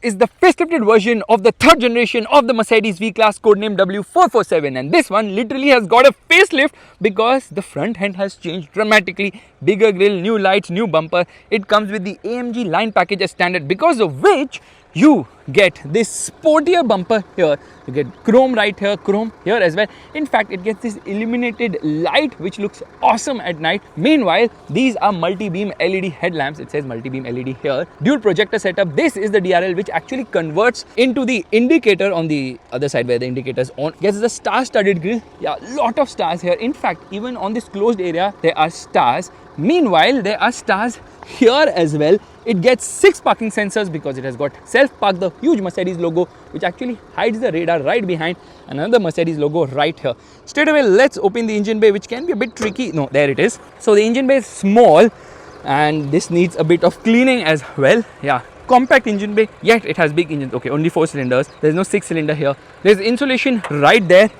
is the facelifted version of the third generation of the Mercedes V-Class, codenamed W447, and this one literally has got a facelift because the front end has changed dramatically. Bigger grille, new lights, new bumper. It comes with the AMG line package as standard, because of which you get this sportier bumper here. You get chrome right here, chrome here as well. In fact, it gets this illuminated light which looks awesome at night. Meanwhile, these are multi-beam LED headlamps. It says multi-beam LED here. Dual projector setup. This is the DRL which actually converts into the indicator on the other side where the indicator is on. Gets the star-studded grille. Yeah, lot of stars here. In fact, even on this closed area, there are stars. Meanwhile, there are stars here as well. It gets 6 parking sensors because it has got self-park, the huge Mercedes logo which actually hides the radar right behind, another Mercedes logo right here. Straight away, let's open the engine bay, which can be a bit tricky. No, there it is. So the engine bay is small and this needs a bit of cleaning as well. Yeah, compact engine bay, yet it has big engines. Okay, only 4 cylinders. There's no 6 cylinder here. There's insulation right there,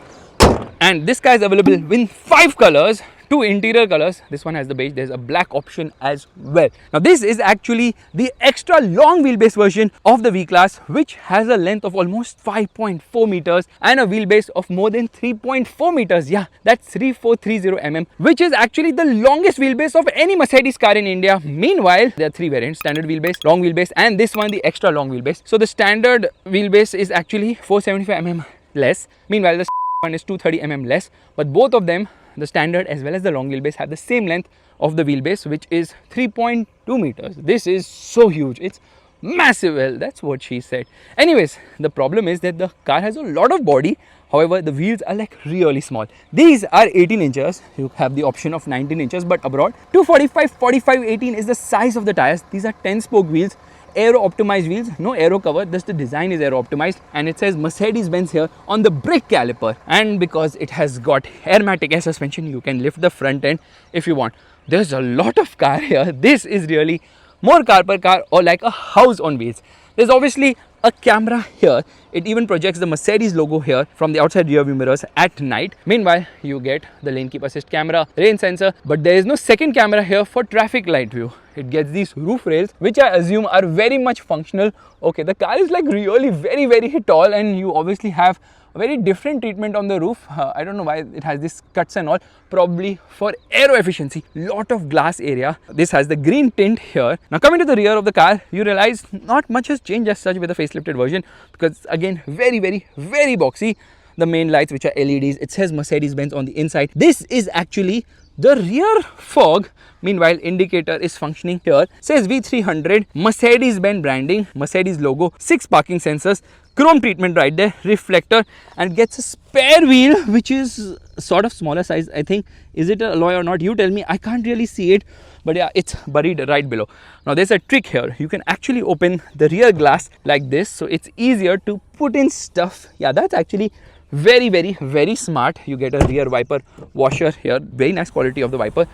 and this guy is available in 5 colors. 2 interior colors. This one has the beige. There's a black option as well. Now this is actually the extra long wheelbase version of the V-Class, which has a length of almost 5.4 meters and a wheelbase of more than 3.4 meters. Yeah, that's 3430 mm, which is actually the longest wheelbase of any Mercedes car in India. Meanwhile, there are 3 variants: standard wheelbase, long wheelbase, and this one, the extra long wheelbase. So the standard wheelbase is actually 475 mm less. Meanwhile, the one is 230 mm less, but both of them, the standard as well as the long wheelbase, have the same length of the wheelbase, which is 3.2 meters. This is so huge. It's massive. Well, that's what she said. Anyways, the problem is that the car has a lot of body. However, the wheels are like really small. These are 18 inches. You have the option of 19 inches, but abroad 245, 45, 18 is the size of the tires. These are 10 spoke wheels. Aero optimized wheels, no aero cover, just the design is aero optimized, and it says Mercedes-Benz here on the brake caliper. And because it has got airmatic air suspension, you can lift the front end if you want. There's a lot of car here. This is really more car per car, or like a house on wheels. There's obviously a camera here. It even projects the Mercedes logo here from the outside rear view mirrors at night. Meanwhile, you get the lane keep assist camera, rain sensor, but there is no second camera here for traffic light view. It gets these roof rails, which I assume are very much functional. Okay, the car is like really very tall, and you obviously have a very different treatment on the roof. I don't know why it has these cuts and all, probably for aero efficiency. Lot of glass area. This has the green tint here. Now coming to the rear of the car, you realize not much has changed as such with the facelifted version, because again, very boxy. The main lights, which are LEDs, it says Mercedes-Benz on the inside. This is actually the rear fog. Meanwhile, indicator is functioning here. Says V300, Mercedes-Benz branding, Mercedes logo, 6 parking sensors, chrome treatment right there, reflector, and gets a spare wheel which is sort of smaller size, I think. Is it a alloy or not? You tell me. I can't really see it, but yeah, it's buried right below. Now there's a trick here. You can actually open the rear glass like this, so it's easier to put in stuff. Yeah, that's actually very smart. You get a rear wiper washer here. Very nice quality of the wiper.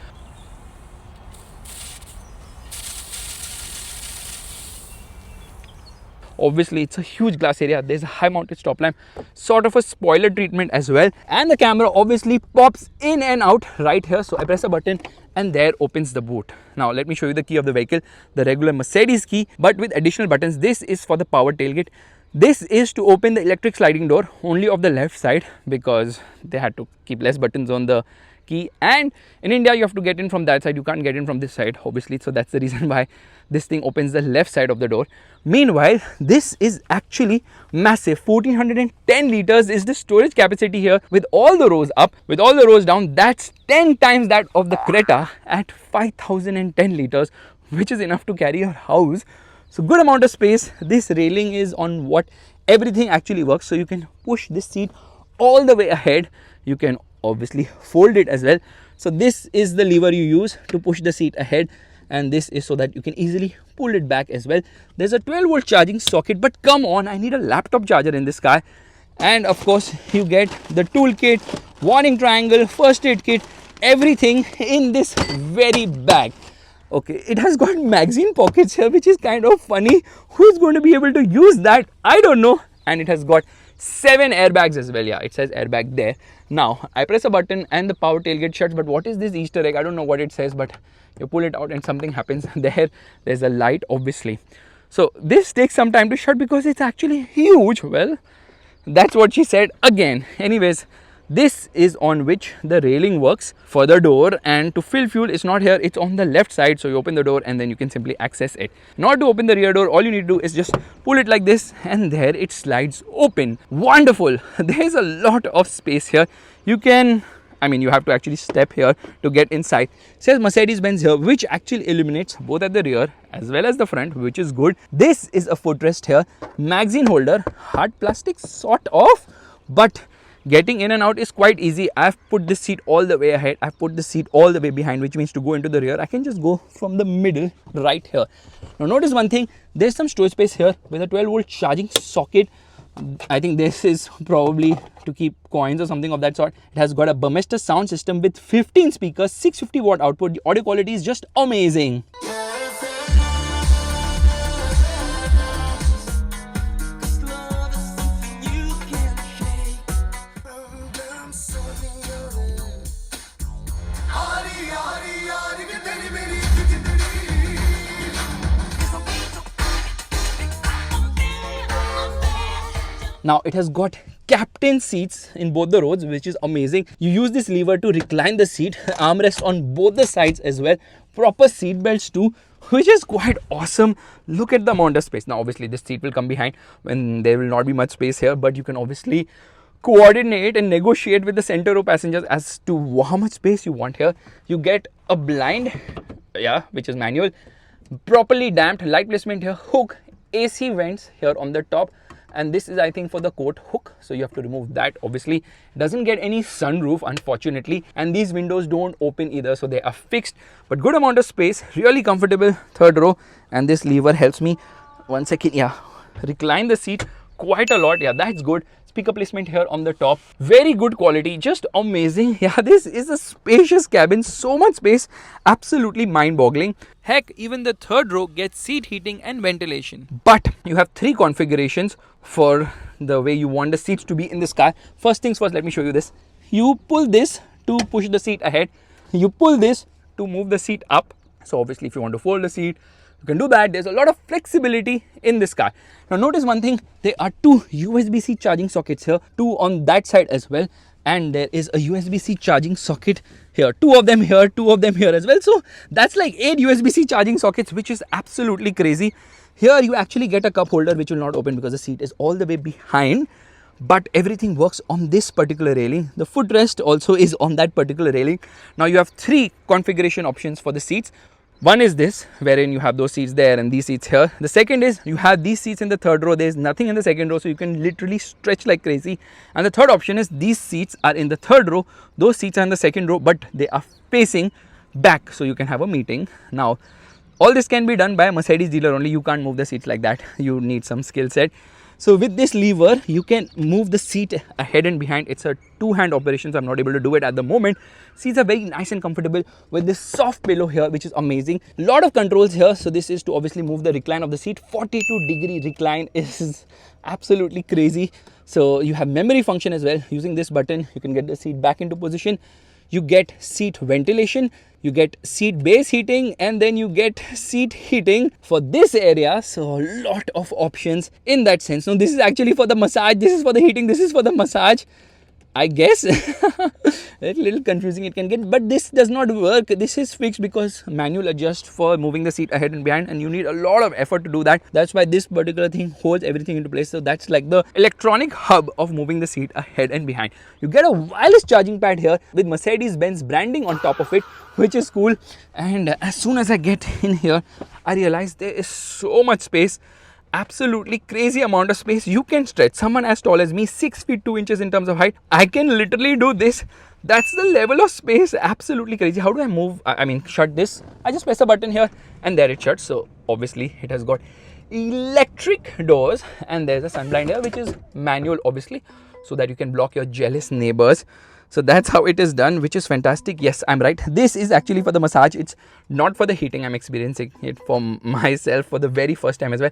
Obviously, it's a huge glass area. There's a high mounted stop lamp, sort of a spoiler treatment as well, and the camera obviously pops in and out right here. So I press a button and there opens the boot. Now let me show you the key of the vehicle, the regular Mercedes key, but with additional buttons. This is for the power tailgate. This is to open the electric sliding door only of the left side, because they had to keep less buttons on the key, and in India you have to get in from that side. You can't get in from this side, obviously, so that's the reason why this thing opens the left side of the door. Meanwhile, this is actually massive. 1410 liters is the storage capacity here, with all the rows up, with all the rows down. That's 10 times that of the Creta at 5010 liters, which is enough to carry your house. So good amount of space. This railing is on what everything actually works, so you can push this seat all the way ahead. You can obviously fold it as well. So this is the lever you use to push the seat ahead, and this is so that you can easily pull it back as well. There's a 12-volt charging socket, but come on, I need a laptop charger in this car. And of course, you get the toolkit, warning triangle, first aid kit, everything in this very bag. Okay, it has got magazine pockets here, which is kind of funny. Who's going to be able to use that? I don't know. And it has got 7 airbags as well. Yeah, it says airbag there. Now I press a button and the power tailgate shuts. But what is this Easter egg? I don't know what it says, but you pull it out and something happens. There's a light, obviously. So this takes some time to shut because it's actually huge. Well, that's what she said again. Anyways, this is on which the railing works for the door, and to fill fuel it's not here, it's on the left side. So you open the door and then you can simply access it. Not to open the rear door, all you need to do is just pull it like this and there it slides open. Wonderful. There's a lot of space here. You can, you have to actually step here to get inside. It says Mercedes-Benz here, which actually illuminates both at the rear as well as the front, which is good. This is a footrest here, magazine holder, hard plastic sort of, but getting in and out is quite easy. I've put this seat all the way ahead, I've put the seat all the way behind, which means to go into the rear, I can just go from the middle right here. Now notice one thing, there's some storage space here with a 12-volt charging socket. I think this is probably to keep coins or something of that sort. It has got a Burmester sound system with 15 speakers, 650 watt output. The audio quality is just amazing. Now it has got captain seats in both the rows, which is amazing. You use this lever to recline the seat, armrest on both the sides as well, proper seat belts too, which is quite awesome. Look at the amount of space. Now obviously this seat will come behind when there will not be much space here, but you can obviously coordinate and negotiate with the center row passengers as to how much space you want here. You get a blind, which is manual, properly damped, light placement here, hook, AC vents here on the top. And this is, I think, for the coat hook, so you have to remove that. Obviously it doesn't get any sunroof, unfortunately, and these windows don't open either, so they are fixed, but good amount of space, really comfortable. Third row, and this lever helps me, one second, recline the seat quite a lot. That's good. Speaker placement here on the top, very good quality, just amazing. This is a spacious cabin, so much space, absolutely mind-boggling. Heck, even the third row gets seat heating and ventilation. But you have 3 configurations for the way you want the seats to be in this car. First things first, let me show you this. You pull this to push the seat ahead, you pull this to move the seat up. So obviously if you want to fold the seat, you can do that. There's a lot of flexibility in this car. Now notice one thing, there are 2 USB-C charging sockets here, 2 on that side as well, and there is a USB-C charging socket here, 2 of them here, 2 of them here as well. So that's like 8 USB-C charging sockets, which is absolutely crazy. Here you actually get a cup holder which will not open because the seat is all the way behind, but everything works on this particular railing. The footrest also is on that particular railing. Now you have 3 configuration options for the seats. One is this, wherein you have those seats there and these seats here. The second is you have these seats in the third row. There's nothing in the second row, so you can literally stretch like crazy. And the third option is these seats are in the third row. Those seats are in the second row, but they are facing back, so you can have a meeting. Now, all this can be done by a Mercedes dealer only. You can't move the seats like that. You need some skill set. So with this lever, you can move the seat ahead and behind. It's a 2-hand operation, so I'm not able to do it at the moment. Seats are very nice and comfortable with this soft pillow here, which is amazing. A lot of controls here. So this is to obviously move the recline of the seat. 42-degree recline is absolutely crazy. So you have memory function as well. Using this button, you can get the seat back into position. You get seat ventilation, you get seat base heating, and then you get seat heating for this area. So a lot of options in that sense. Now this is actually for the massage, this is for the heating, this is for the massage, I guess. A little confusing it can get, but this does not work. This is fixed because manual adjust for moving the seat ahead and behind, and you need a lot of effort to do that. That's why this particular thing holds everything into place. So that's like the electronic hub of moving the seat ahead and behind. You get a wireless charging pad here with Mercedes-Benz branding on top of it, which is cool. And as soon as I get in here, I realize there is so much space. Absolutely crazy amount of space. You can stretch. Someone as tall as me, 6 feet 2 inches in terms of height, I can literally do this. That's the level of space. Absolutely crazy. How do I move? Shut this. I just press a button here and there it shuts. So obviously it has got electric doors, and there's a sun blind here, which is manual obviously, so that you can block your jealous neighbors. So that's how it is done, which is fantastic. Yes, I'm right. This is actually for the massage. It's not for the heating. I'm experiencing it for myself for the very first time as well.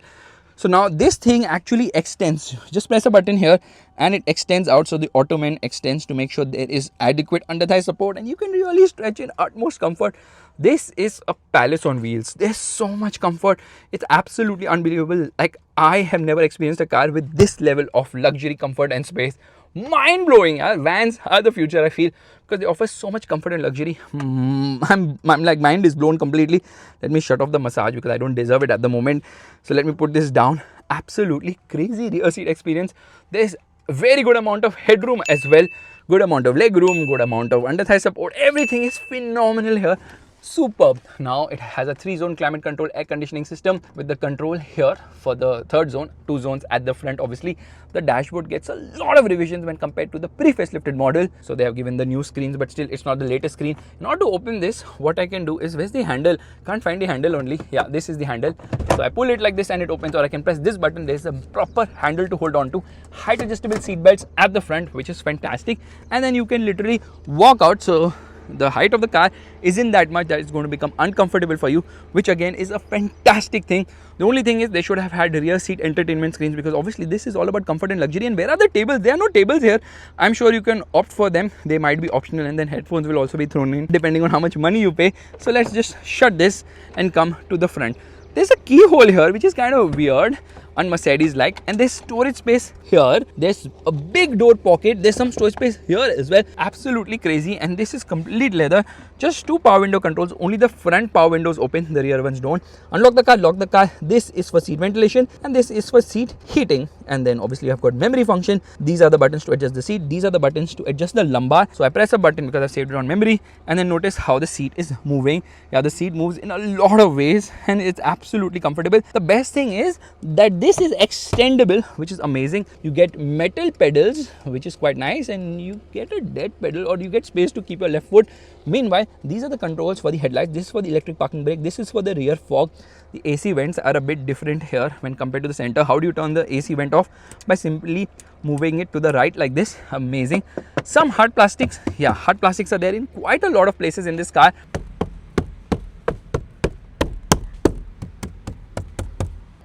So now this thing actually extends. Just press a button here and it extends out. So the ottoman extends to make sure there is adequate under thigh support, and you can really stretch in utmost comfort. This is a palace on wheels. There's so much comfort. It's absolutely unbelievable. Like, I have never experienced a car with this level of luxury, comfort and space. Mind blowing. Vans are the future, I feel, because they offer so much comfort and luxury. I'm like, mind is blown completely. Let me shut off the massage because I don't deserve it at the moment. So let me put this down. Absolutely crazy rear seat experience. There's a very good amount of headroom as well. Good amount of leg room, good amount of under thigh support. Everything is phenomenal here. Superb. Now it has a 3-zone climate control air conditioning system with the control here for the third zone, 2 zones at the front. Obviously the dashboard gets a lot of revisions when compared to the pre-facelifted model, so they have given the new screens, but still it's not the latest screen. In order to open this, what I can do is, where's the handle? Can't find the handle only. Yeah, this is the handle. So I pull it like this and it opens, or I can press this button. There's a proper handle to hold on to. Height adjustable seat belts at the front, which is fantastic, and then you can literally walk out. So the height of the car isn't that much that it's going to become uncomfortable for you, which again is a fantastic thing. The only thing is they should have had rear seat entertainment screens, because obviously this is all about comfort and luxury. And where are the tables? There are no tables here. I'm sure you can opt for them. They might be optional, and then headphones will also be thrown in depending on how much money you pay. So let's just shut this and come to the front. There's a keyhole here, which is kind of weird, un-Mercedes like, and there's storage space here. There's a big door pocket. There's some storage space here as well. Absolutely crazy. And this is complete leather. Just 2 power window controls. Only the front power windows open, the rear ones don't. Unlock the car, lock the car. This is for seat ventilation and this is for seat heating. And then obviously I've got memory function. These are the buttons to adjust the seat. These are the buttons to adjust the lumbar. So I press a button because I've saved it on memory, and then notice how the seat is moving. Yeah, the seat moves in a lot of ways and it's absolutely comfortable. The best thing is that this is extendable, which is amazing. You get metal pedals, which is quite nice, and you get a dead pedal, or you get space to keep your left foot. Meanwhile, these are the controls for the headlights. This is for the electric parking brake. This is for the rear fog. The AC vents are a bit different here when compared to the center. How do you turn the AC vent off? By simply moving it to the right like this. Amazing. Some hard plastics. Yeah, hard plastics are there in quite a lot of places in this car.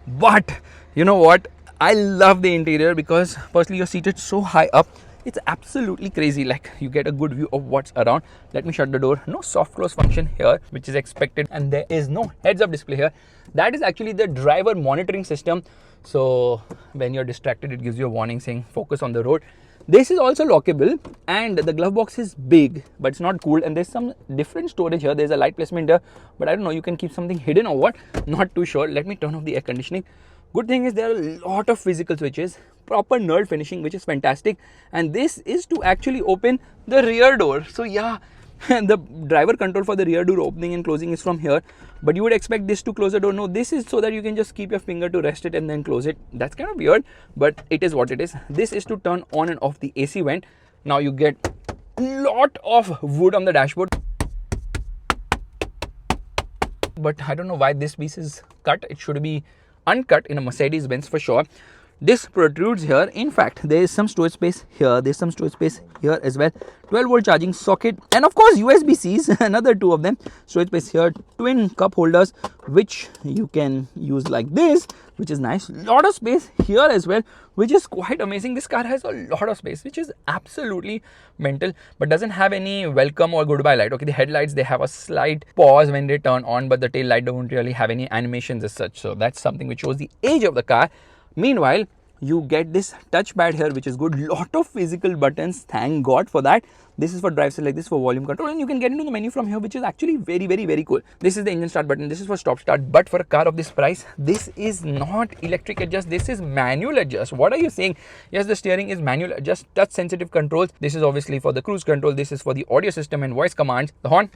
But you know what? I love the interior because firstly you're seated so high up. It's absolutely crazy. Like, you get a good view of what's around. Let me shut the door. No soft close function here, which is expected, and there is no heads up display here. That is actually the driver monitoring system. So when you're distracted, it gives you a warning saying focus on the road. This is also lockable, and the glove box is big, but it's not cooled, and there's some different storage here. There's a light placement here, but I don't know, you can keep something hidden or what, not too sure. Let me turn off the air conditioning. Good thing is there are a lot of physical switches, proper knurled finishing, which is fantastic, and this is to actually open the rear door. So yeah, the driver control for the rear door opening and closing is from here, but you would expect this to close the door. No, this is so that you can just keep your finger to rest it and then close it. That's kind of weird, but it is what it is. This is to turn on and off the AC vent. Now you get a lot of wood on the dashboard, but I don't know why this piece is cut. It should be uncut in a Mercedes-Benz for sure. This protrudes here. In fact, there is some storage space here. There's some storage space here as well. 12-volt charging socket, and of course USB-Cs, another 2 of them. Storage space here. Twin cup holders, which you can use like this, which is nice. Lot of space here as well, which is quite amazing. This car has a lot of space, which is absolutely mental, but doesn't have any welcome or goodbye light. Okay, the headlights, they have a slight pause when they turn on, but the tail light don't really have any animations as such. So that's something which shows the age of the car. Meanwhile, you get this touchpad here, which is good. Lot of physical buttons, thank God for that. This is for drive side, like this for volume control, and you can get into the menu from here, which is actually very cool. This is the engine start button. This is for stop start, but for a car of this price, this is not electric adjust. This is manual adjust. What are you saying? Yes, the steering is manual adjust, touch sensitive controls. This is obviously for the cruise control. This is for the audio system and voice commands. The horn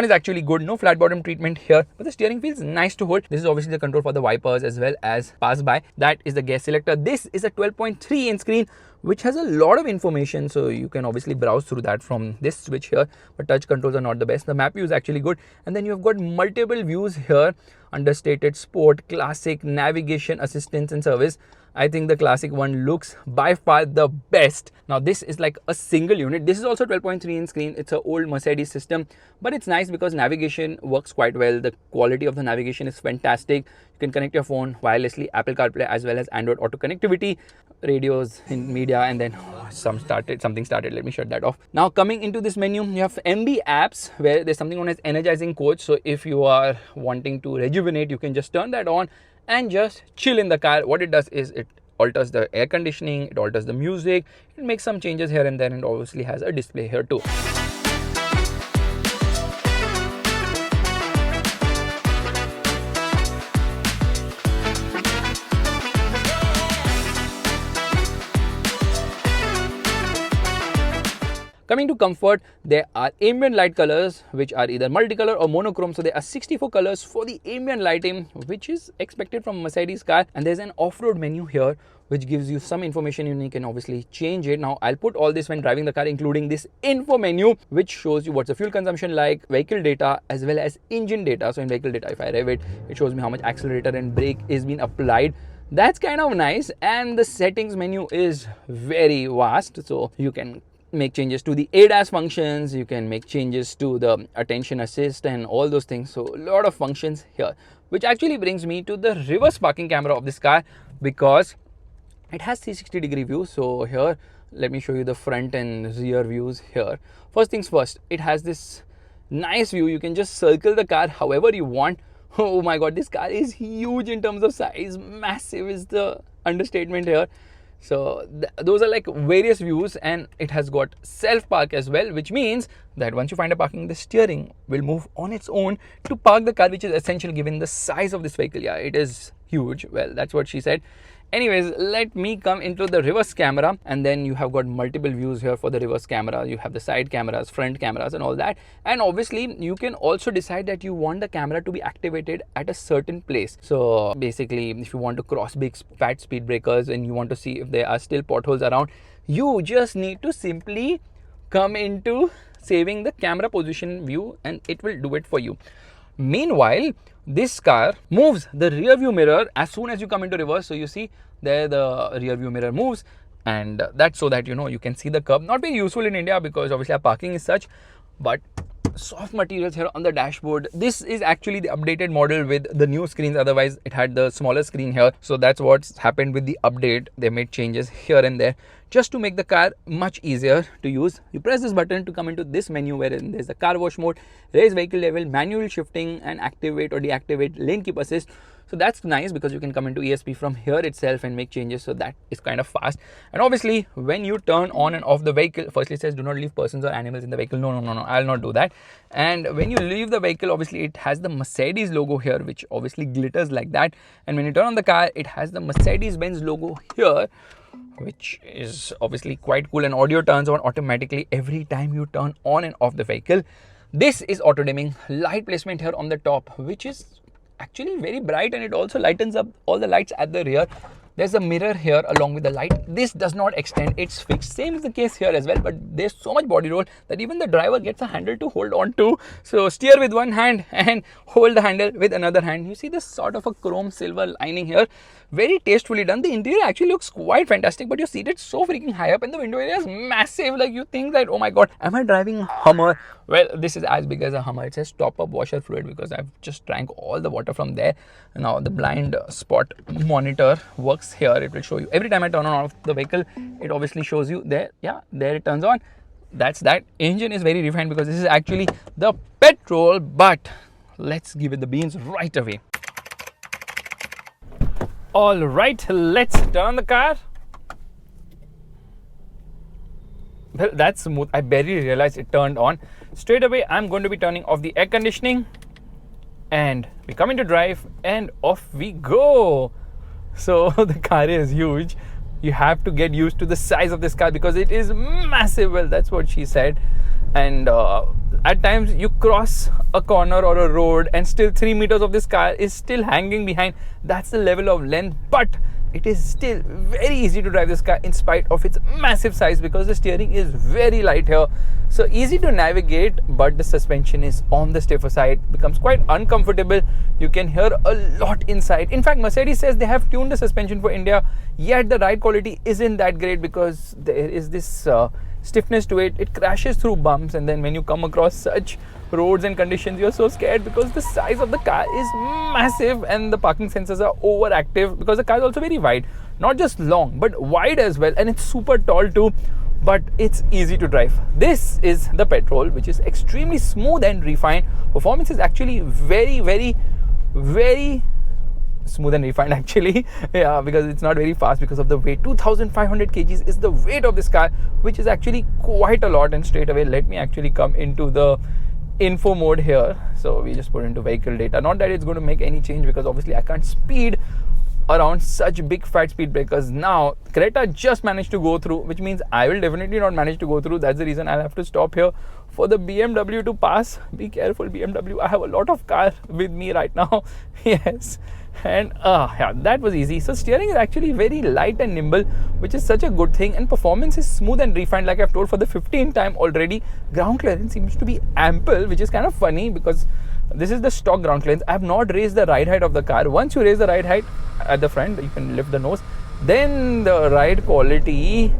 is actually good. No flat bottom treatment here, but the steering feels nice to hold. This is obviously the control for the wipers as well as pass by. That is the gas selector. This is a 12.3 inch screen, which has a lot of information, so you can obviously browse through that from this switch here, but touch controls are not the best. The map view is actually good, and then you have got multiple views here: understated, sport, classic, navigation, assistance and service. I think the classic one looks by far the best. Now this is like a single unit. This is also 12.3 inch screen. It's an old Mercedes system, but it's nice because navigation works quite well. The quality of the navigation is fantastic. You can connect your phone wirelessly, Apple CarPlay as well as Android Auto connectivity, radios in media, and then something started. Let me shut that off. Now coming into this menu, you have MB apps where there's something known as energizing coach. So if you are wanting to rejuvenate, you can just turn that on and just chill in the car. What it does is it alters the air conditioning, it alters the music, it makes some changes here and there, and obviously has a display here too. Coming to comfort, there are ambient light colors which are either multicolor or monochrome. So there are 64 colors for the ambient lighting, which is expected from a Mercedes car. And there's an off-road menu here which gives you some information and you can obviously change it. Now I'll put all this when driving the car, including this info menu, which shows you what's the fuel consumption like, vehicle data, as well as engine data. So in vehicle data, if I rev it, it shows me how much accelerator and brake is being applied. That's kind of nice. And the settings menu is very vast. So you can make changes to the ADAS functions, you can make changes to the attention assist and all those things. So a lot of functions here, which actually brings me to the reverse parking camera of this car, because it has 360-degree view. So here, let me show you the front and rear views here. First things first, it has this nice view. You can just circle the car however you want. Oh my god, this car is huge in terms of size. Massive is the understatement here. So those are like various views, and it has got self park as well, which means that once you find a parking, the steering will move on its own to park the car, which is essential given the size of this vehicle. Yeah, it is huge. Well, that's what she said. Anyways, let me come into the reverse camera, and then you have got multiple views here for the reverse camera. You have the side cameras, front cameras and all that. And obviously you can also decide that you want the camera to be activated at a certain place. So basically, if you want to cross big fat speed breakers and you want to see if there are still potholes around, you just need to simply come into saving the camera position view and it will do it for you. Meanwhile, this car moves the rear view mirror as soon as you come into reverse. So you see there the rear view mirror moves, and that's so that you can see the curb. Not very useful in India because obviously our parking is such, but soft materials here on the dashboard. This is actually the updated model with the new screens. Otherwise it had the smaller screen here. So that's what's happened with the update. They made changes here and there just to make the car much easier to use. You press this button to come into this menu wherein there's the car wash mode, raise vehicle level, manual shifting, and activate or deactivate lane keep assist. So that's nice because you can come into ESP from here itself and make changes. So that is kind of fast. And obviously when you turn on and off the vehicle, firstly it says do not leave persons or animals in the vehicle. No, I'll not do that. And when you leave the vehicle, obviously it has the Mercedes logo here, which obviously glitters like that. And when you turn on the car, it has the Mercedes-Benz logo here, which is obviously quite cool. And audio turns on automatically every time you turn on and off the vehicle. This is auto dimming. Light placement here on the top, which is actually very bright, and it also lightens up all the lights at the rear. There's a mirror here along with the light. This does not extend, it's fixed. Same is the case here as well, but there's so much body roll that even the driver gets a handle to hold on to. So steer with one hand and hold the handle with another hand. You see this sort of a chrome silver lining here. Very tastefully done. The interior actually looks quite fantastic, but you're seated so freaking high up and the window area is massive. Like you think that, oh my god, am I driving a Hummer? Well, this is as big as a Hummer. It says top up washer fluid because I've just drank all the water from there. Now the blind spot monitor works here. It will show you every time I turn on off the vehicle. It obviously shows you there. Yeah, there it turns on. That's that. Engine is very refined because this is actually the petrol, but let's give it the beans right away. All right, let's turn on the car. Well, that's smooth. I barely realized it turned on. Straight away, I'm going to be turning off the air conditioning, and we come into drive and off we go. So the car is huge. You have to get used to the size of this car because it is massive. Well, that's what she said. And at times you cross a corner or a road and still 3 meters of this car is still hanging behind. That's the level of length, but it is still very easy to drive this car in spite of its massive size because the steering is very light here. So easy to navigate, but the suspension is on the stiffer side. Becomes quite uncomfortable. You can hear a lot inside. In fact, Mercedes says they have tuned the suspension for India, yet the ride quality isn't that great because there is this stiffness to it. It crashes through bumps, and then when you come across such roads and conditions, you're so scared because the size of the car is massive and the parking sensors are overactive because the car is also very wide. not just long but wide as well, and it's super tall too, but it's easy to drive. This is the petrol, which is extremely smooth and refined. Performance is actually very smooth and refined actually. Yeah, because it's not very fast because of the weight. 2500 kgs is the weight of this car, which is actually quite a lot. And straight away let me actually come into the info mode here. So we just put into vehicle data. Not that it's going to make any change, because obviously I can't speed around such big fat speed breakers. Now Creta just managed to go through, which means I will definitely not manage to go through. That's the reason I'll have to stop here for the BMW to pass. Be careful, BMW. I have a lot of car with me right now. Yes. And yeah, that was easy. So steering is actually very light and nimble, which is such a good thing, and performance is smooth and refined. Like I've told for the 15th time already, ground clearance seems to be ample, which is kind of funny because this is the stock ground clearance. I have not raised the ride height of the car. Once you raise the ride height at the front, you can lift the nose, then the ride quality,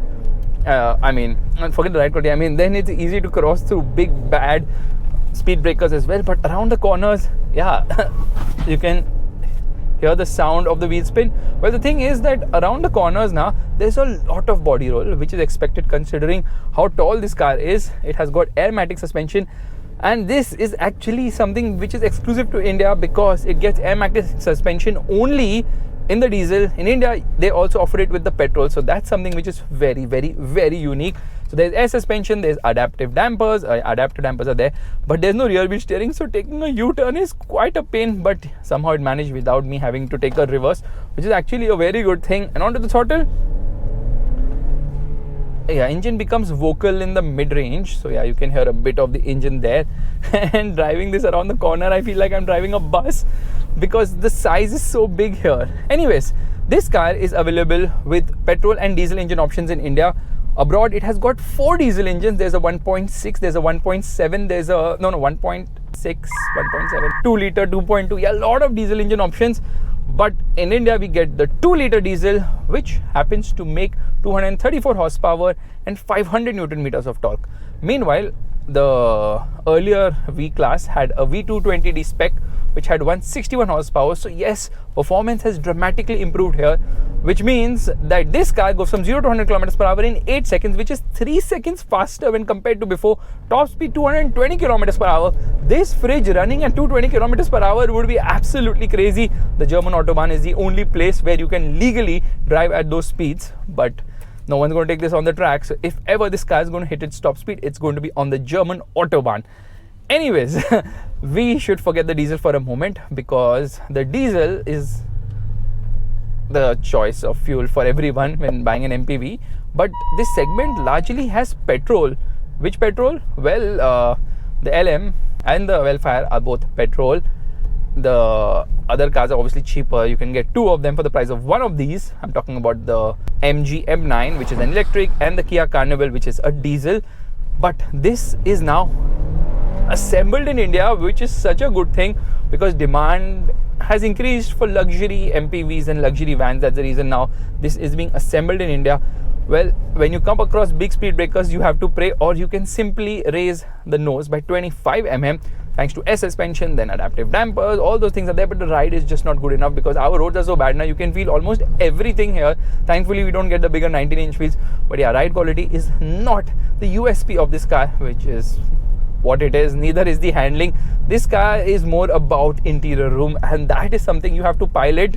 forget the ride quality, then it's easy to cross through big bad speed breakers as well. But around the corners, yeah, you can hear the sound of the wheel spin. Well, the thing is that around the corners now, there's a lot of body roll, which is expected considering how tall this car is. It has got airmatic suspension, and this is actually something which is exclusive to India, because it gets airmatic suspension only in the diesel. In India, they also offer it with the petrol, so that's something which is very unique. So there's air suspension, there's adaptive dampers. Adaptive dampers are there, but there's no rear wheel steering, so taking a U-turn is quite a pain, but somehow it managed without me having to take a reverse, which is actually a very good thing. And onto the throttle, yeah, engine becomes vocal in the mid-range, so yeah, you can hear a bit of the engine there. And driving this around the corner, I feel like I'm driving a bus because the size is so big here. Anyways, this car is available with petrol and diesel engine options in India. Abroad, it has got 4 diesel engines. There's a 1.6, there's a 1.7, there's a 1.6, 1.7, 2 liter, 2.2. Yeah, a lot of diesel engine options. But in India, we get the 2 liter diesel, which happens to make 234 horsepower and 500 Newton meters of torque. Meanwhile, the earlier V class had a V220D spec, which had 161 horsepower. So yes, performance has dramatically improved here, which means that this car goes from 0 to 100 kilometers per hour in 8 seconds, which is 3 seconds faster when compared to before. Top speed 220 kilometers per hour. This fridge running at 220 kilometers per hour would be absolutely crazy. The German Autobahn is the only place where you can legally drive at those speeds, but no one's going to take this on the track. So if ever this car is going to hit its top speed, it's going to be on the German Autobahn. Anyways, we should forget the diesel for a moment, because the diesel is the choice of fuel for everyone when buying an MPV. But this segment largely has petrol. Which petrol? Well, the LM and the Vellfire are both petrol. The other cars are obviously cheaper. You can get 2 of them for the price of one of these. I'm talking about the MG M9, which is an electric, and the Kia Carnival, which is a diesel. But this is now assembled in India, which is such a good thing, because demand has increased for luxury MPVs and luxury vans. That's the reason now this is being assembled in India. Well, when you come across big speed breakers, you have to pray, or you can simply raise the nose by 25 mm thanks to air suspension, then adaptive dampers. All those things are there, but the ride is just not good enough because our roads are so bad now. You can feel almost everything here. Thankfully, we don't get the bigger 19-inch wheels, but yeah, ride quality is not the USP of this car, which is what it is. Neither is the handling. This car is more about interior room, and that is something you have to pilot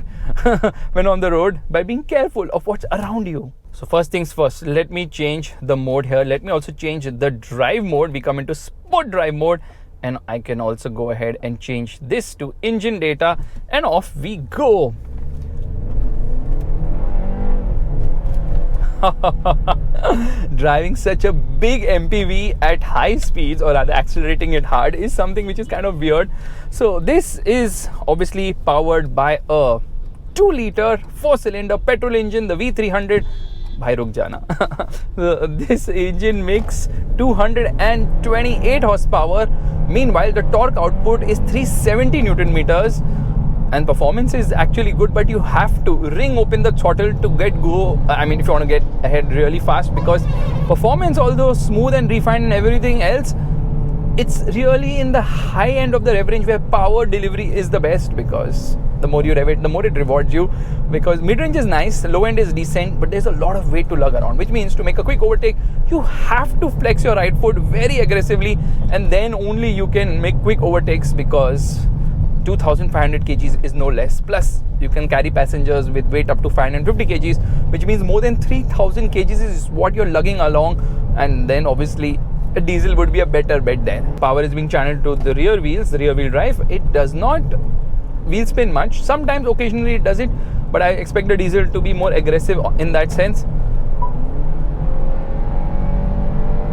when on the road by being careful of what's around you. So first things first, let me change the mode here. Let me also change the drive mode. We come into sport drive mode, and I can also go ahead and change this to engine data, and off we go. Driving such a big MPV at high speeds, or rather accelerating it hard, is something which is kind of weird. So this is obviously powered by a 2 liter 4-cylinder petrol engine, the V300. Bhai ruk jana. This engine makes 228 horsepower. Meanwhile, the torque output is 370 Newton meters. And performance is actually good, but you have to ring open the throttle to get go. If you want to get ahead really fast, because performance, although smooth and refined and everything else, it's really in the high end of the rev range where power delivery is the best, because The more you rev it, the more it rewards you, because mid-range is nice, low end is decent, but there's a lot of weight to lug around, which means to make a quick overtake, you have to flex your right foot very aggressively, and then only you can make quick overtakes, because 2500 kgs is no less. Plus, you can carry passengers with weight up to 550 kgs, which means more than 3000 kgs is what you're lugging along, and then obviously a diesel would be a better bet there. Power is being channeled to the rear wheels, the rear wheel drive. It does not wheel spin much. Sometimes, occasionally it does it, but I expect the diesel to be more aggressive in that sense.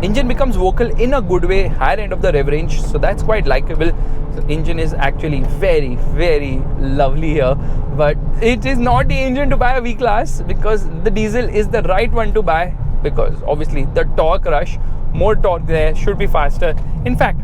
Engine becomes vocal in a good way, higher end of the rev range, so that's quite likable. So engine is actually very, very lovely here, but it is not the engine to buy a V-Class, because the diesel is the right one to buy, because obviously the torque rush, more torque there, should be faster. In fact,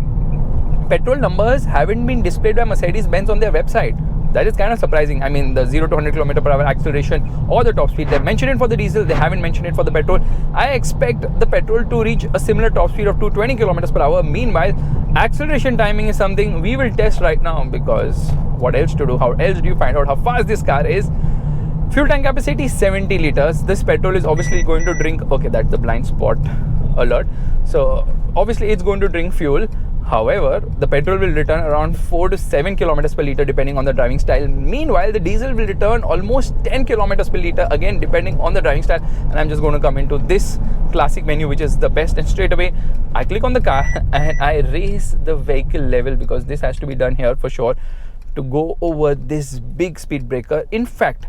petrol numbers haven't been displayed by Mercedes-Benz on their website. That is kind of surprising. I mean, the 0 to 100 km/h acceleration or the top speed, they mentioned it for the diesel, they haven't mentioned it for the petrol. I expect the petrol to reach a similar top speed of 220 km/h. Meanwhile, acceleration timing is something we will test right now, because what else to do? How else do you find out how fast this car is? Fuel tank capacity 70 liters. This petrol is obviously going to drink, okay, that's the blind spot alert. So obviously it's going to drink fuel. However, the petrol will return around 4 to 7 kilometers per liter depending on the driving style. Meanwhile, the diesel will return almost 10 kilometers per liter, again depending on the driving style. And I'm just going to come into this classic menu, which is the best, and straight away I click on the car and I raise the vehicle level, because this has to be done here for sure, to go over this big speed breaker. In fact,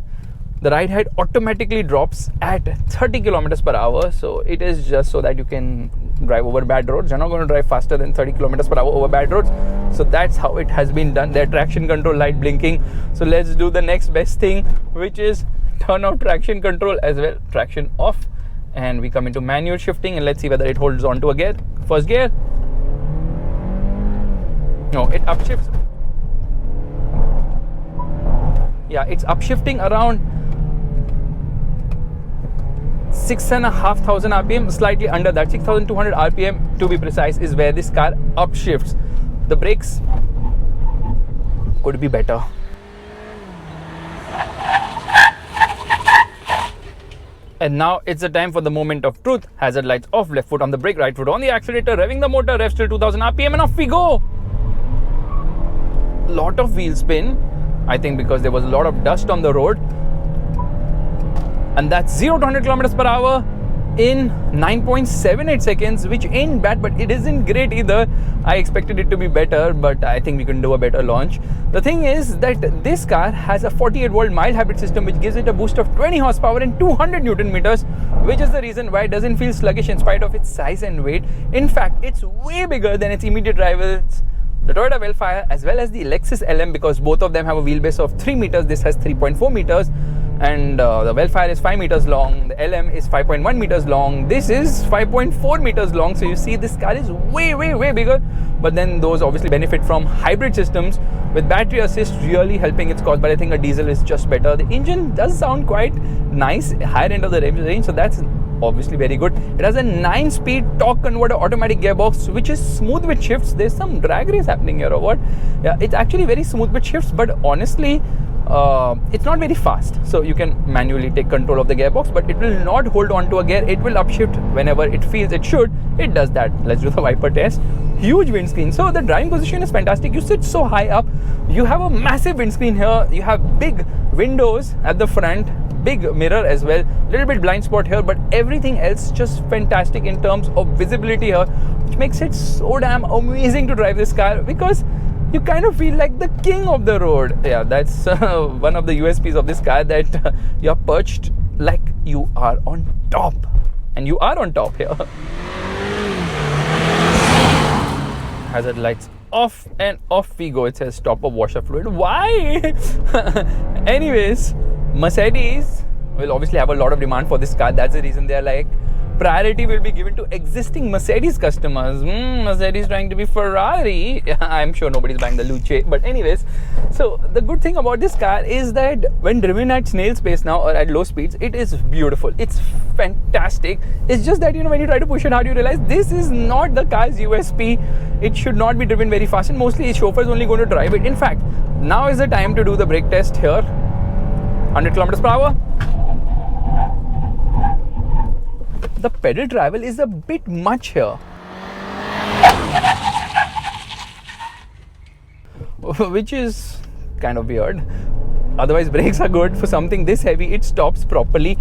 the ride height automatically drops at 30 kilometers per hour. So it is just so that you can drive over bad roads. You're not going to drive faster than 30 kilometers per hour over bad roads. So that's how it has been done. Their traction control light blinking. So let's do the next best thing, which is turn off traction control as well. Traction off. And we come into manual shifting, and let's see whether it holds on to a gear. First gear. No, it upshifts. Yeah, it's upshifting around 6,500 RPM, slightly under that, 6,200 RPM to be precise, is where this car upshifts. The brakes could be better. And now it's the time for the moment of truth. Hazard lights off, left foot on the brake, right foot on the accelerator, revving the motor, revs till 2000 RPM, and off we go. Lot of wheel spin, I think because there was a lot of dust on the road. And that's 0 to 100 kilometers per hour in 9.78 seconds, which ain't bad, but it isn't great either. I expected it to be better, but I think we can do a better launch. The thing is that this car has a 48 volt mild hybrid system, which gives it a boost of 20 horsepower and 200 Newton meters, which is the reason why it doesn't feel sluggish in spite of its size and weight. In fact, it's way bigger than its immediate rivals, the Toyota Vellfire as well as the Lexus LM, because both of them have a wheelbase of 3 meters. This has 3.4 meters. And the Vellfire is 5 meters long, the LM is 5.1 meters long, this is 5.4 meters long. So you see, this car is way bigger. But then those obviously benefit from hybrid systems with battery assist really helping its cause. But I think a diesel is just better. The engine does sound quite nice, higher end of the range, so that's obviously very good. It has a 9-speed torque converter automatic gearbox, which is smooth with shifts. There's some drag race happening here or what? Yeah, it's actually very smooth with shifts, but honestly, it's not very fast. So you can manually take control of the gearbox, but it will not hold on to a gear. It will upshift whenever it feels it should. It does that. Let's do the wiper test. Huge windscreen. So the driving position is fantastic. You sit so high up. You have a massive windscreen here. You have big windows at the front, big mirror as well, little bit blind spot here, but everything else just fantastic in terms of visibility here, which makes it so damn amazing to drive this car, because you kind of feel like the king of the road. Yeah, that's one of the USPs of this car, that you're perched like you are on top, and you are on top here. Hazard lights off, and off we go. It says stop of washer fluid. Why? Anyways, Mercedes will obviously have a lot of demand for this car. That's the reason they're like priority will be given to existing Mercedes customers. Mercedes trying to be Ferrari. I'm sure nobody's buying the Luce. But anyways, so the good thing about this car is that when driven at snail's pace now or at low speeds, it is beautiful. It's fantastic. It's just that, when you try to push it hard, you realize this is not the car's USP. It should not be driven very fast, and mostly his chauffeur is only going to drive it. In fact, now is the time to do the brake test here. 100 kilometers per hour. The pedal travel is a bit much here, which is kind of weird. Otherwise, brakes are good. For something this heavy, it stops properly.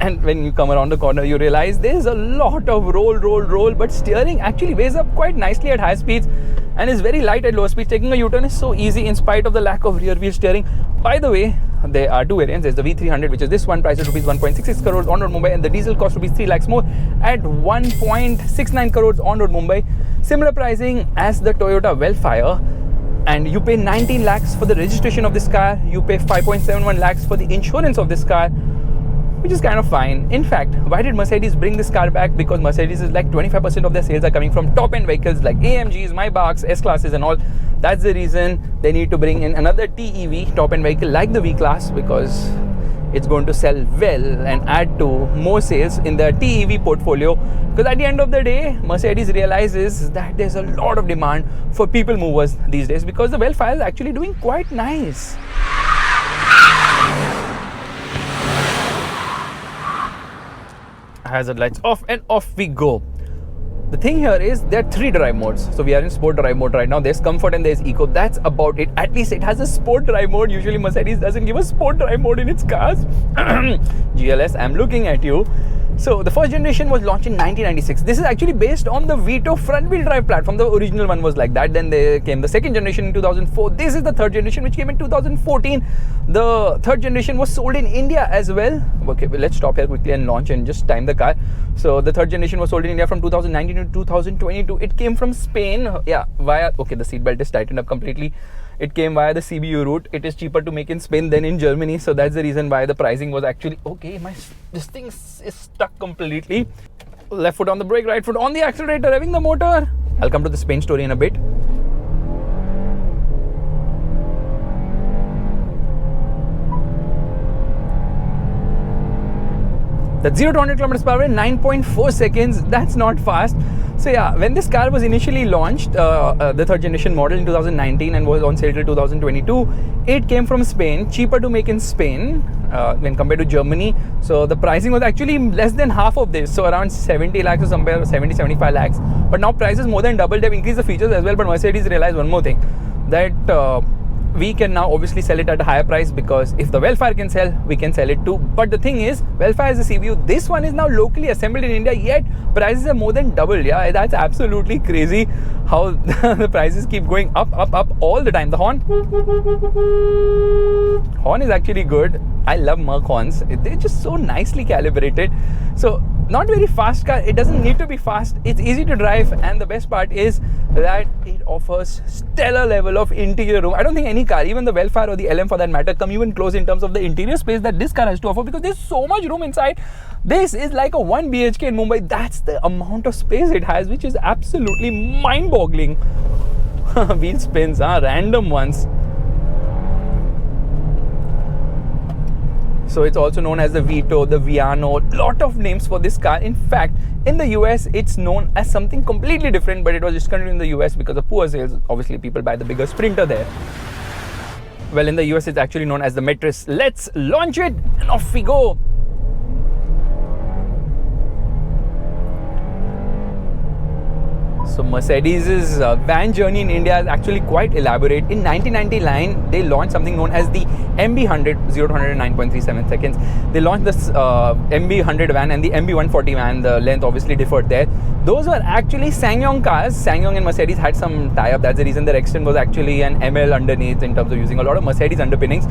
And when you come around the corner, you realize there's a lot of roll, but steering actually weighs up quite nicely at high speeds and is very light at low speeds. Taking a U-turn is so easy in spite of the lack of rear wheel steering. By the way, there are two variants. There's the V300, which is this one, priced at rupees 1.66 crores on road Mumbai, and the diesel costs rupees 3 lakhs more at 1.69 crores on road Mumbai. Similar pricing as the Toyota Vellfire, and you pay 19 lakhs for the registration of this car. You pay 5.71 lakhs for the insurance of this car, which is kind of fine. In fact, why did Mercedes bring this car back? Because Mercedes is like 25% of their sales are coming from top-end vehicles like AMGs, Maybachs, S-classes and all. That's the reason they need to bring in another TEV, top-end vehicle like the V-Class, because it's going to sell well and add to more sales in the TEV portfolio. Because at the end of the day, Mercedes realizes that there's a lot of demand for people movers these days, because the Vellfire is actually doing quite nice. Hazard lights off, and off we go. The thing here is there are 3 drive modes. So we are in sport drive mode right now. There's comfort and there's eco. That's about it. At least it has a sport drive mode. Usually Mercedes doesn't give a sport drive mode in its cars. GLS, I'm looking at you. So the first generation was launched in 1996. This is actually based on the Vito front wheel drive platform. The original one was like that. Then there came the second generation in 2004. This is the third generation, which came in 2014. The third generation was sold in India as well. Okay, well, let's stop here quickly and launch and just time the car. So the third generation was sold in India from 2019 to 2022. It came from Spain, via, okay, the seatbelt is tightened up completely. It came via the CBU route. It is cheaper to make in Spain than in Germany. So that's the reason why the pricing was actually, okay, this thing is stuck completely. Left foot on the brake, right foot on the accelerator, revving the motor. I'll come to the Spain story in a bit. That's 0 to 100 kilometers per hour in 9.4 seconds. That's not fast. So yeah, when this car was initially launched, the third generation model in 2019 and was on sale till 2022, it came from Spain, cheaper to make in Spain when compared to Germany. So the pricing was actually less than half of this, so around 70 lakhs or somewhere 70-75 lakhs. But now prices more than doubled. They've increased the features as well. But Mercedes realized one more thing, that we can now obviously sell it at a higher price, because if the Vellfire can sell, we can sell it too. But the thing is, Vellfire is a CBU. This one is now locally assembled in India, yet prices are more than doubled. Yeah, that's absolutely crazy how the prices keep going up all the time. The horn is actually good. I love Merc horns. They're just so nicely calibrated. So not very fast car. It doesn't need to be fast. It's easy to drive, and the best part is that it offers stellar level of interior room. I don't think any car, even the Vellfire or the LM for that matter, come even close in terms of the interior space that this car has to offer, because there's so much room inside. This is like a 1 BHK in Mumbai. That's the amount of space it has, which is absolutely mind-boggling. Wheel spins, random ones. So it's also known as the Vito, the Viano, lot of names for this car. In fact, in the US, it's known as something completely different, but it was discontinued in the US because of poor sales. Obviously, people buy the bigger Sprinter there. Well, in the US, it's actually known as the Metris. Let's launch it and off we go. So Mercedes' van journey in India is actually quite elaborate. In 1999, they launched something known as the MB100, 0 to 109.37 seconds. They launched this MB100 van and the MB140 van. The length obviously differed there. Those were actually SsangYong cars. SsangYong and Mercedes had some tie-up. That's the reason their extent was actually an ML underneath in terms of using a lot of Mercedes underpinnings.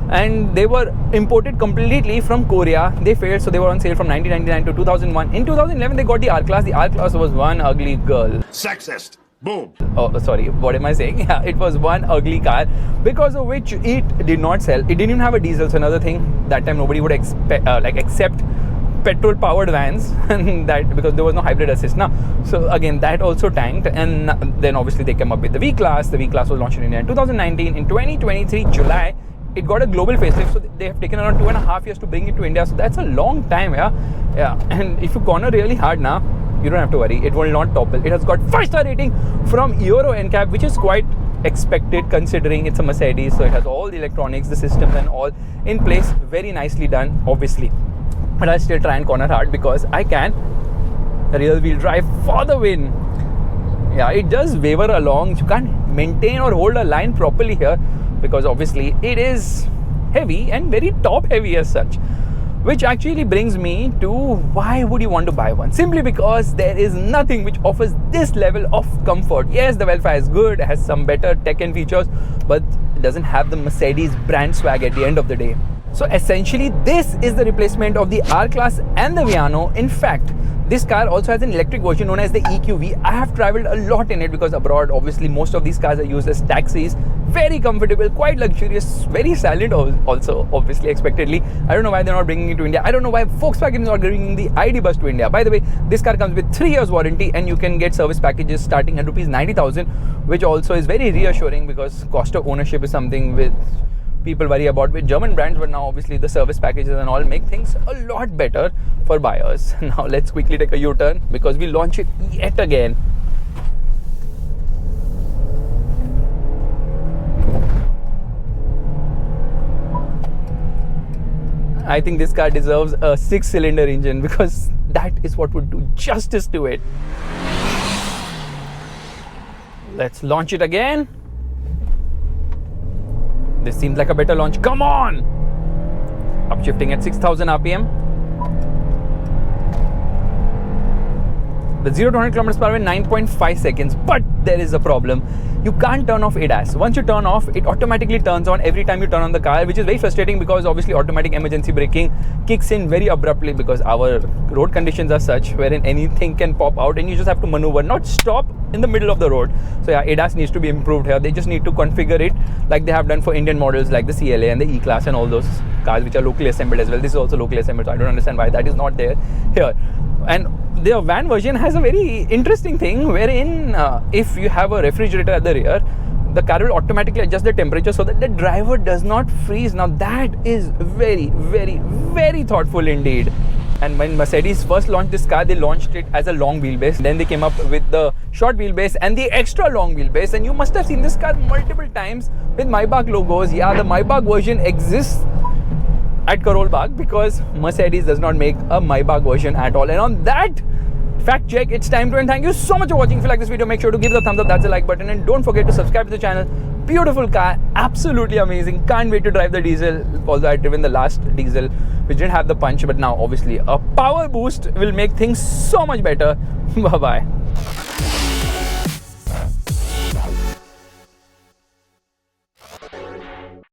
And they were imported completely from Korea. They failed, so they were on sale from 1999 to 2001. In 2011, they got the R-Class. The R-Class was one ugly girl. Sexist. Boom. Oh, sorry. What am I saying? Yeah, it was one ugly car, because of which it did not sell. It didn't even have a diesel. So another thing, that time nobody would accept petrol powered vans and that because there was no hybrid assist now, so again that also tanked. And then obviously they came up with the V-Class. The V-Class was launched in India in 2019. In 2023 July it got a global facelift, so they have taken around 2.5 years to bring it to India, so that's a long time. Yeah. And if you corner really hard now, you don't have to worry, it will not topple. It has got 5-star rating from Euro NCAP, which is quite expected considering it's a Mercedes, so it has all the electronics, the systems and all in place. Very nicely done obviously, but I'll still try and corner hard because I can. Rear wheel drive for the win. Yeah, it does waver along. You can't maintain or hold a line properly here because obviously it is heavy and very top heavy as such, which actually brings me to why would you want to buy one? Simply because there is nothing which offers this level of comfort. Yes, the Vellfire is good, it has some better tech and features, but it doesn't have the Mercedes brand swag at the end of the day. So essentially this is the replacement of the R-Class and the Viano. In fact, this car also has an electric version known as the EQV. I have traveled a lot in it because abroad obviously most of these cars are used as taxis. Very comfortable, quite luxurious, very silent also obviously expectedly. I don't know why they're not bringing it to India. I don't know why Volkswagen is not bringing the ID bus to India. By the way, this car comes with 3 years warranty and you can get service packages starting at rupees 90,000, which also is very reassuring because cost of ownership is something with people worry about with German brands, but now obviously the service packages and all make things a lot better for buyers. Now let's quickly take a U-turn because we launch it yet again. I think this car deserves a 6-cylinder engine because that is what would do justice to it. Let's launch it again. This seems like a better launch. Come on! Upshifting at 6,000 RPM. The 0 to 100 km per hour in 9.5 seconds. But there is a problem. You can't turn off ADAS. Once you turn off, it automatically turns on every time you turn on the car, which is very frustrating because obviously automatic emergency braking kicks in very abruptly because our road conditions are such wherein anything can pop out and you just have to maneuver, not stop in the middle of the road. So yeah, ADAS needs to be improved here. They just need to configure it like they have done for Indian models like the CLA and the E-Class and all those cars which are locally assembled as well. This is also locally assembled, so I don't understand why that is not there here. And the van version has a very interesting thing wherein if you have a refrigerator at the rear, the car will automatically adjust the temperature so that the driver does not freeze. Now that is very, very, very thoughtful indeed. And when Mercedes first launched this car, they launched it as a long wheelbase. Then they came up with the short wheelbase and the extra long wheelbase. And you must have seen this car multiple times with Maybach logos. Yeah, the Maybach version exists at Karol Bagh because Mercedes does not make a Maybach version at all. And on that fact check, it's time to end. Thank you so much for watching. If you like this video, make sure to give it a thumbs up. That's the like button. And don't forget to subscribe to the channel. Beautiful car, absolutely amazing. Can't wait to drive the diesel. Although I'd driven the last diesel which didn't have the punch, but now obviously a power boost will make things so much better. Bye bye.